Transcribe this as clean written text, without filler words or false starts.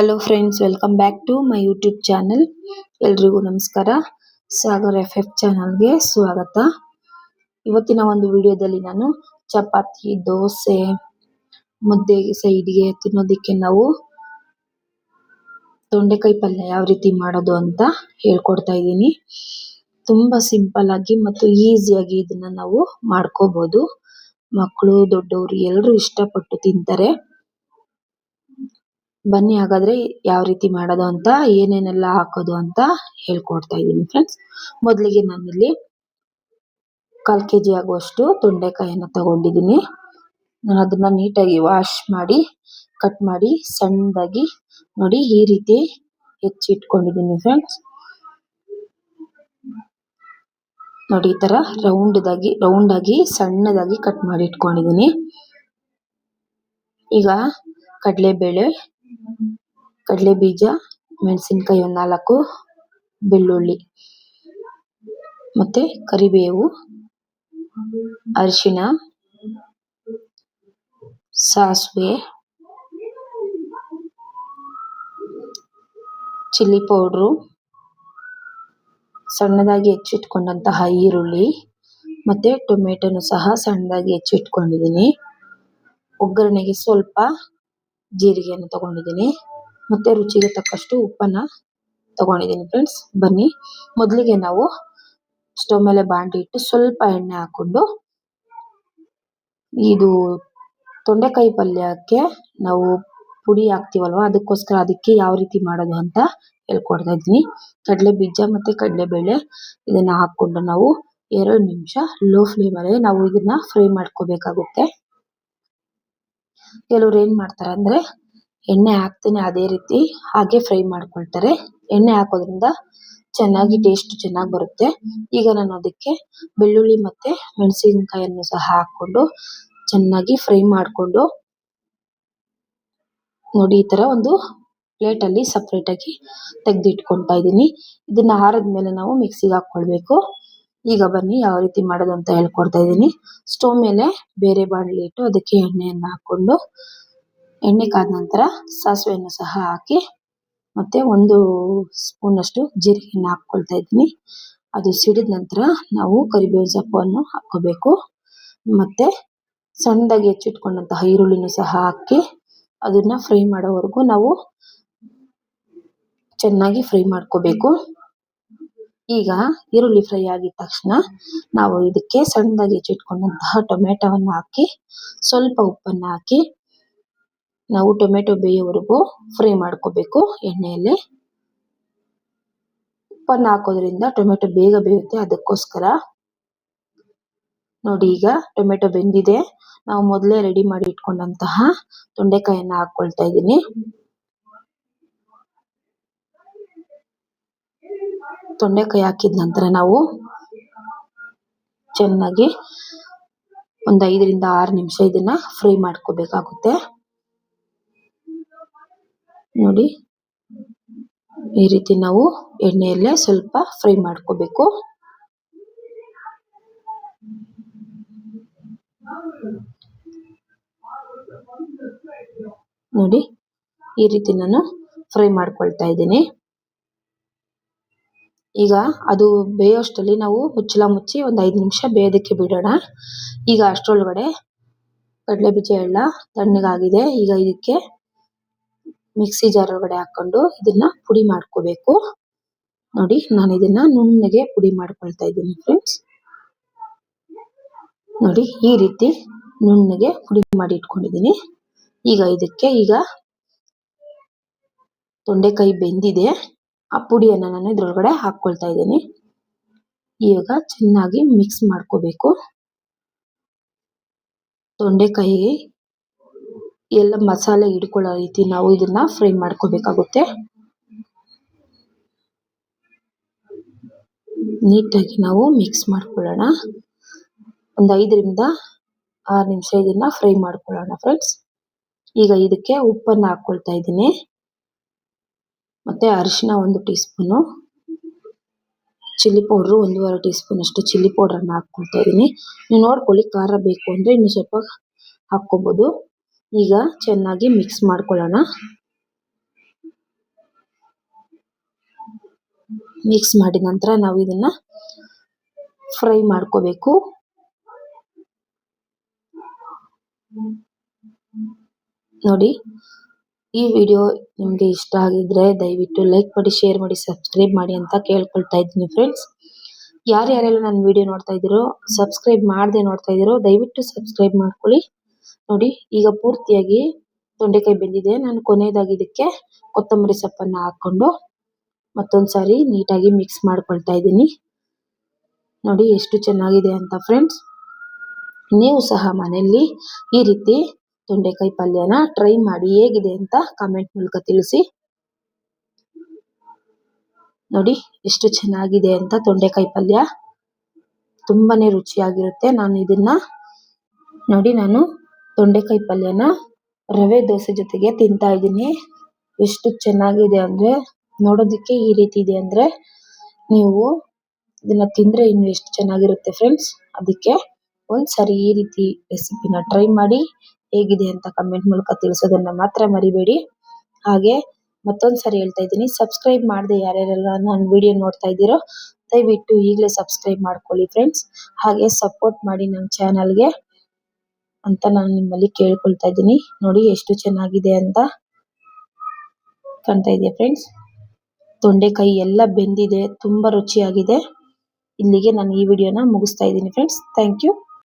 Hello friends, welcome back to my YouTube channel. ಎಲ್ರಿಗೂ ನಮಸ್ಕಾರ. Sagar FF ಚಾನಲ್ಗೆ ಸ್ವಾಗತ. ಇವತ್ತಿನ ಒಂದು ವಿಡಿಯೋದಲ್ಲಿ ನಾನು ಚಪಾತಿ, ದೋಸೆ, ಮುದ್ದೆ ಸೈಡ್ಗೆ ತಿನ್ನೋದಕ್ಕೆ ನಾವು ತೊಂಡೆಕಾಯಿ ಪಲ್ಯ ಯಾವ ರೀತಿ ಮಾಡೋದು ಅಂತ ಹೇಳ್ಕೊಡ್ತಾ ಇದ್ದೀನಿ. ತುಂಬ ಸಿಂಪಲ್ ಆಗಿ ಮತ್ತು ಈಸಿಯಾಗಿ ಇದನ್ನ ನಾವು ಮಾಡ್ಕೋಬಹುದು. ಮಕ್ಕಳು, ದೊಡ್ಡವರು ಎಲ್ಲರೂ ಇಷ್ಟಪಟ್ಟು ತಿಂತಾರೆ. ಬನ್ನಿ ಹಾಗಾದ್ರೆ ಯಾವ ರೀತಿ ಮಾಡೋದು ಅಂತ, ಏನೇನೆಲ್ಲ ಹಾಕೋದು ಅಂತ ಹೇಳ್ಕೊಡ್ತಾ ಇದ್ದೀನಿ ಫ್ರೆಂಡ್ಸ್. ಮೊದಲಿಗೆ ನಾನಿಲ್ಲಿ 1/4 kg ಆಗುವಷ್ಟು ತೊಂಡೆಕಾಯಿಯನ್ನು ತಗೊಂಡಿದ್ದೀನಿ. ನಾನು ಅದನ್ನ ನೀಟಾಗಿ ವಾಶ್ ಮಾಡಿ ಕಟ್ ಮಾಡಿ ಸಣ್ಣದಾಗಿ ನೋಡಿ ಈ ರೀತಿ ಹೆಚ್ಚಿಟ್ಕೊಂಡಿದ್ದೀನಿ ಫ್ರೆಂಡ್ಸ್. ನೋಡಿ ಈ ತರ ರೌಂಡ್ ಆಗಿ ಸಣ್ಣದಾಗಿ ಕಟ್ ಮಾಡಿ ಇಟ್ಕೊಂಡಿದ್ದೀನಿ. ಈಗ ಕಡಲೆಬೇಳೆ, ಕಡಲೆ ಬೀಜ, ಮೆಣಸಿನಕಾಯಿ 4, ಬೆಳ್ಳುಳ್ಳಿ ಮತ್ತೆ ಕರಿಬೇವು, ಅರಿಶಿಣ, ಸಾಸಿವೆ, ಚಿಲ್ಲಿ ಪೌಡ್ರು, ಸಣ್ಣದಾಗಿ ಹೆಚ್ಚಿಟ್ಕೊಂಡಂತಹ ಈರುಳ್ಳಿ ಮತ್ತೆ ಟೊಮೆಟೊನು ಸಹ ಸಣ್ಣದಾಗಿ ಹೆಚ್ಚಿಟ್ಕೊಂಡಿದ್ದೀನಿ. ಒಗ್ಗರಣೆಗೆ ಸ್ವಲ್ಪ ಜೀರಿಗೆಯನ್ನು ತಗೊಂಡಿದ್ದೀನಿ ಮತ್ತೆ ರುಚಿಗೆ ತಕ್ಕಷ್ಟು ಉಪ್ಪನ್ನ ತಗೊಂಡಿದ್ದೀನಿ ಫ್ರೆಂಡ್ಸ್. ಬನ್ನಿ ಮೊದಲಿಗೆ ನಾವು ಸ್ಟವ್ ಮೇಲೆ ಬಾಂಡ್ಲಿ ಇಟ್ಟು ಸ್ವಲ್ಪ ಎಣ್ಣೆ ಹಾಕೊಂಡು, ಇದು ತೊಂಡೆಕಾಯಿ ಪಲ್ಯಕ್ಕೆ ನಾವು ಪುಡಿ ಹಾಕ್ತಿವಲ್ವಾ, ಅದಕ್ಕೆ ಯಾವ ರೀತಿ ಮಾಡೋದು ಅಂತ ಹೇಳ್ಕೊಡ್ತಾ ಇದ್ದೀನಿ. ಕಡಲೆ ಬೀಜ ಮತ್ತೆ ಕಡಲೆಬೇಳೆ ಇದನ್ನ ಹಾಕೊಂಡು ನಾವು 2 ನಿಮಿಷ ಲೋ ಫ್ಲೇಮಲ್ಲಿ ನಾವು ಇದನ್ನ ಫ್ರೈ ಮಾಡ್ಕೋಬೇಕಾಗುತ್ತೆ. ಕೆಲವ್ರು ಏನ್ ಮಾಡ್ತಾರೆ ಅಂದ್ರೆ ಎಣ್ಣೆ ಹಾಕ್ತೀನಿ ಅದೇ ರೀತಿ ಹಾಗೆ ಫ್ರೈ ಮಾಡ್ಕೊಳ್ತಾರೆ. ಎಣ್ಣೆ ಹಾಕೋದ್ರಿಂದ ಚೆನ್ನಾಗಿ ಟೇಸ್ಟ್ ಚೆನ್ನಾಗಿ ಬರುತ್ತೆ. ಈಗ ನಾನು ಅದಕ್ಕೆ ಬೆಳ್ಳುಳ್ಳಿ ಮತ್ತೆ ಮೆಣಸಿನಕಾಯಿಯನ್ನು ಸಹ ಹಾಕೊಂಡು ಚೆನ್ನಾಗಿ ಫ್ರೈ ಮಾಡ್ಕೊಂಡು, ನೋಡಿ ಈ ತರ ಒಂದು ಪ್ಲೇಟ್ ಅಲ್ಲಿ ಸಪರೇಟ್ ಆಗಿ ತೆಗೆದಿಟ್ಕೊಳ್ತಾ ಇದ್ದೀನಿ. ಇದನ್ನ ಆರಿದ್ಮೇಲೆ ನಾವು ಮಿಕ್ಸಿಗೆ ಹಾಕೊಳ್ಬೇಕು. ಈಗ ಬನ್ನಿ ಯಾವ ರೀತಿ ಮಾಡೋದು ಅಂತ ಹೇಳ್ಕೊಡ್ತಾ ಇದ್ದೀನಿ. ಸ್ಟವ್ ಮೇಲೆ ಬೇರೆ ಬಾಣಲಿ ಇಟ್ಟು ಅದಕ್ಕೆ ಎಣ್ಣೆಯನ್ನು ಹಾಕೊಂಡು, ಎಣ್ಣೆ ಕಾದ ನಂತರ ಸಾಸಿವೆಯನ್ನು ಸಹ ಹಾಕಿ ಮತ್ತೆ 1 ಸ್ಪೂನ್ ಅಷ್ಟು ಜೀರಿಗೆಯನ್ನು ಹಾಕೊಳ್ತಾ ಇದ್ದೀನಿ. ಅದು ಸಿಡಿದ ನಂತರ ನಾವು ಕರಿಬೇವಿನ ಸೊಪ್ಪನ್ನು ಹಾಕೋಬೇಕು. ಮತ್ತೆ ಸಣ್ಣದಾಗಿ ಹೆಚ್ಚಿಟ್ಕೊಂಡಂತಹ ಈರುಳ್ಳಿನೂ ಸಹ ಹಾಕಿ ಅದನ್ನ ಫ್ರೈ ಮಾಡೋವರೆಗೂ ನಾವು ಚೆನ್ನಾಗಿ ಫ್ರೈ ಮಾಡ್ಕೋಬೇಕು. ಈಗ ಈರುಳ್ಳಿ ಫ್ರೈ ಆಗಿದ ತಕ್ಷಣ ನಾವು ಇದಕ್ಕೆ ಸಣ್ಣದಾಗಿ ಹೆಚ್ಚಿಟ್ಕೊಂಡಂತಹ ಟೊಮೆಟೊವನ್ನು ಹಾಕಿ ಸ್ವಲ್ಪ ಉಪ್ಪನ್ನು ಹಾಕಿ ನಾವು ಟೊಮೆಟೊ ಬೇಯೋವರೆಗೂ ಫ್ರೈ ಮಾಡ್ಕೋಬೇಕು ಎಣ್ಣೆಯಲ್ಲಿ. ಉಪ್ಪನ್ನು ಹಾಕೋದ್ರಿಂದ ಟೊಮೆಟೊ ಬೇಗ ಬೇಯುತ್ತೆ, ಅದಕ್ಕೋಸ್ಕರ. ನೋಡಿ ಈಗ ಟೊಮೆಟೊ ಬೆಂದಿದೆ. ನಾವು ಮೊದಲೇ ರೆಡಿ ಮಾಡಿ ಇಟ್ಕೊಂಡಂತಹ ತೊಂಡೆಕಾಯಿಯನ್ನು ಹಾಕೊಳ್ತಾ ಇದ್ದೀನಿ. ತೊಂಡೆಕಾಯಿ ಹಾಕಿದ ನಂತರ ನಾವು ಚೆನ್ನಾಗಿ 5 ರಿಂದ 6 ನಿಮಿಷ ಇದನ್ನ ಫ್ರೈ ಮಾಡ್ಕೋಬೇಕಾಗುತ್ತೆ. ನೋಡಿ ಈ ರೀತಿ ನಾವು ಎಣ್ಣೆಯಲ್ಲೇ ಸ್ವಲ್ಪ ಫ್ರೈ ಮಾಡ್ಕೋಬೇಕು. ನೋಡಿ ಈ ರೀತಿ ನಾನು ಫ್ರೈ ಮಾಡ್ಕೊಳ್ತಾ ಇದ್ದೀನಿ. ಈಗ ಅದು ಬೇಯೋಷ್ಟರಲ್ಲಿ ನಾವು ಮುಚ್ಚಳ ಮುಚ್ಚಿ 5 ನಿಮಿಷ ಬೇಯೋದಕ್ಕೆ ಬಿಡೋಣ. ಈಗ ಅಷ್ಟರೊಳಗಡೆ ಕಡಲೆ ಬೀಜ ಎಲ್ಲ ತಣ್ಣಗಾಗಿದೆ. ಈಗ ಇದಕ್ಕೆ ಮಿಕ್ಸಿ ಜಾರ್ ಒಳಗಡೆ ಹಾಕೊಂಡು ಇದನ್ನ ಪುಡಿ ಮಾಡ್ಕೋಬೇಕು. ನೋಡಿ ನಾನು ಇದನ್ನ ನುಣ್ಣಗೆ ಪುಡಿ ಮಾಡ್ಕೊಳ್ತಾ ಇದ್ದೀನಿ ಫ್ರೆಂಡ್ಸ್. ನೋಡಿ ಈ ರೀತಿ ನುಣ್ಣಗೆ ಪುಡಿ ಮಾಡಿ ಇಟ್ಕೊಂಡಿದ್ದೀನಿ. ಈಗ ಇದಕ್ಕೆ ತೊಂಡೆಕಾಯಿ ಬೆಂದಿದೆ, ಆ ಪುಡಿಯನ್ನು ನಾನು ಇದ್ರೊಳಗಡೆ ಹಾಕೊಳ್ತಾ ಇದ್ದೀನಿ. ಈಗ ಚೆನ್ನಾಗಿ ಮಿಕ್ಸ್ ಮಾಡ್ಕೋಬೇಕು. ತೊಂಡೆಕಾಯಿ ಎಲ್ಲ ಮಸಾಲೆ ಹಿಡ್ಕೊಳ್ಳೋ ರೀತಿ ನಾವು ಇದನ್ನ ಫ್ರೈ ಮಾಡ್ಕೋಬೇಕಾಗುತ್ತೆ. ನೀಟಾಗಿ ನಾವು ಮಿಕ್ಸ್ ಮಾಡ್ಕೊಳ್ಳೋಣ. 5 ರಿಂದ 6 ನಿಮಿಷ ಇದನ್ನ ಫ್ರೈ ಮಾಡ್ಕೊಳ್ಳೋಣ ಫ್ರೆಂಡ್ಸ್. ಈಗ ಇದಕ್ಕೆ ಉಪ್ಪನ್ನು ಹಾಕೊಳ್ತಾ ಇದ್ದೀನಿ ಮತ್ತೆ ಅರಿಶಿಣ 1 tea spoon, chilli powder 1.5 tea spoon ಅಷ್ಟು ಚಿಲ್ಲಿ ಪೌಡ್ರನ್ನು ಹಾಕೊಳ್ತಾ ಇದ್ದೀನಿ. ನೀವು ನೋಡ್ಕೊಳ್ಳಿ, ಖಾರ ಬೇಕು ಅಂದ್ರೆ ಇನ್ನು ಸ್ವಲ್ಪ ಹಾಕ್ಕೋಬಹುದು. ಈಗ ಚೆನ್ನಾಗಿ ಮಿಕ್ಸ್ ಮಾಡ್ಕೊಳ್ಳೋಣ. ಮಿಕ್ಸ್ ಮಾಡಿದ ನಂತರ ನಾವು ಇದನ್ನ ಫ್ರೈ ಮಾಡ್ಕೋಬೇಕು. ನೋಡಿ, ಈ ವಿಡಿಯೋ ನಿಮ್ಗೆ ಇಷ್ಟ ಆಗಿದ್ರೆ ದಯವಿಟ್ಟು ಲೈಕ್ ಮಾಡಿ, ಶೇರ್ ಮಾಡಿ, ಸಬ್ಸ್ಕ್ರೈಬ್ ಮಾಡಿ ಅಂತ ಕೇಳ್ಕೊಳ್ತಾ ಇದ್ದೀನಿ ಫ್ರೆಂಡ್ಸ್. ಯಾರ್ಯಾರೆಲ್ಲ ನನ್ನ ವಿಡಿಯೋ ನೋಡ್ತಾ ಇದ್ದೀರೋ, ಸಬ್ಸ್ಕ್ರೈಬ್ ಮಾಡದೆ ನೋಡ್ತಾ ಇದ್ದೀರೋ ದಯವಿಟ್ಟು ಸಬ್ಸ್ಕ್ರೈಬ್ ಮಾಡ್ಕೊಳ್ಳಿ. ನೋಡಿ, ಈಗ ಪೂರ್ತಿಯಾಗಿ ತೊಂಡೆಕಾಯಿ ಬೆಂದಿದೆ. ನಾನು ಕೊನೆಯದಾಗಿ ಇದಕ್ಕೆ ಕೊತ್ತಂಬರಿ ಸೊಪ್ಪನ್ನ ಹಾಕೊಂಡು ಮತ್ತೊಂದ್ಸಾರಿ ನೀಟಾಗಿ ಮಿಕ್ಸ್ ಮಾಡ್ಕೊಳ್ತಾ ಇದ್ದೀನಿ. ನೋಡಿ ಎಷ್ಟು ಚೆನ್ನಾಗಿದೆ ಅಂತ ಫ್ರೆಂಡ್ಸ್. ನೀವು ಸಹ ಮನೆಯಲ್ಲಿ ಈ ರೀತಿ ತೊಂಡೆಕಾಯಿ ಪಲ್ಯನ ಟ್ರೈ ಮಾಡಿ ಹೇಗಿದೆ ಅಂತ ಕಾಮೆಂಟ್ ಮೂಲಕ ತಿಳಿಸಿ. ನೋಡಿ ಎಷ್ಟು ಚೆನ್ನಾಗಿದೆ ಅಂತ ತೊಂಡೆಕಾಯಿ ಪಲ್ಯ, ತುಂಬಾನೇ ರುಚಿಯಾಗಿರುತ್ತೆ. ನಾನು ತೊಂಡೆಕಾಯಿ ಪಲ್ಯನ ರವೆ ದೋಸೆ ಜೊತೆಗೆ ತಿಂತಾ ಇದ್ದೀನಿ. ಎಷ್ಟು ಚೆನ್ನಾಗಿದೆ ಅಂದ್ರೆ, ನೋಡೋದಕ್ಕೆ ಈ ರೀತಿ ಇದೆ ಅಂದ್ರೆ ನೀವು ಇದನ್ನ ತಿಂದ್ರೆ ಇನ್ನು ಎಷ್ಟು ಚೆನ್ನಾಗಿರುತ್ತೆ ಫ್ರೆಂಡ್ಸ್. ಅದಕ್ಕೆ ಒಂದ್ಸರಿ ಈ ರೀತಿ ರೆಸಿಪಿನ ಟ್ರೈ ಮಾಡಿ ಹೇಗಿದೆ ಅಂತ ಕಮೆಂಟ್ ಮೂಲಕ ತಿಳಿಸೋದನ್ನ ಮಾತ್ರ ಮರಿಬೇಡಿ. ಹಾಗೆ ಮತ್ತೊಂದ್ಸರಿ ಹೇಳ್ತಾ ಇದ್ದೀನಿ, ಸಬ್ಸ್ಕ್ರೈಬ್ ಮಾಡದೆ ಯಾರ್ಯಾರೆಲ್ಲ ನನ್ನ ವಿಡಿಯೋ ನೋಡ್ತಾ ಇದ್ದೀರೋ ದಯವಿಟ್ಟು ಈಗಲೇ ಸಬ್ಸ್ಕ್ರೈಬ್ ಮಾಡ್ಕೊಳ್ಳಿ ಫ್ರೆಂಡ್ಸ್. ಹಾಗೆ ಸಪೋರ್ಟ್ ಮಾಡಿ ನಮ್ಮ ಚಾನಲ್ಗೆ ಅಂತ ನಾನು ನಿಮ್ಮಲ್ಲಿ ಕೇಳ್ಕೊಳ್ತಾ ಇದ್ದೀನಿ. ನೋಡಿ ಎಷ್ಟು ಚೆನ್ನಾಗಿದೆ ಅಂತ ಕಾಣ್ತಾ ಇದೆಯಾ ಫ್ರೆಂಡ್ಸ್. ತೊಂಡೆಕಾಯಿ ಎಲ್ಲ ಬೆಂದಿದೆ, ತುಂಬಾ ರುಚಿಯಾಗಿದೆ. ಇಲ್ಲಿಗೆ ನಾನು ಈ ವಿಡಿಯೋನ ಮುಗಿಸ್ತಾ ಇದ್ದೀನಿ ಫ್ರೆಂಡ್ಸ್. Thank you.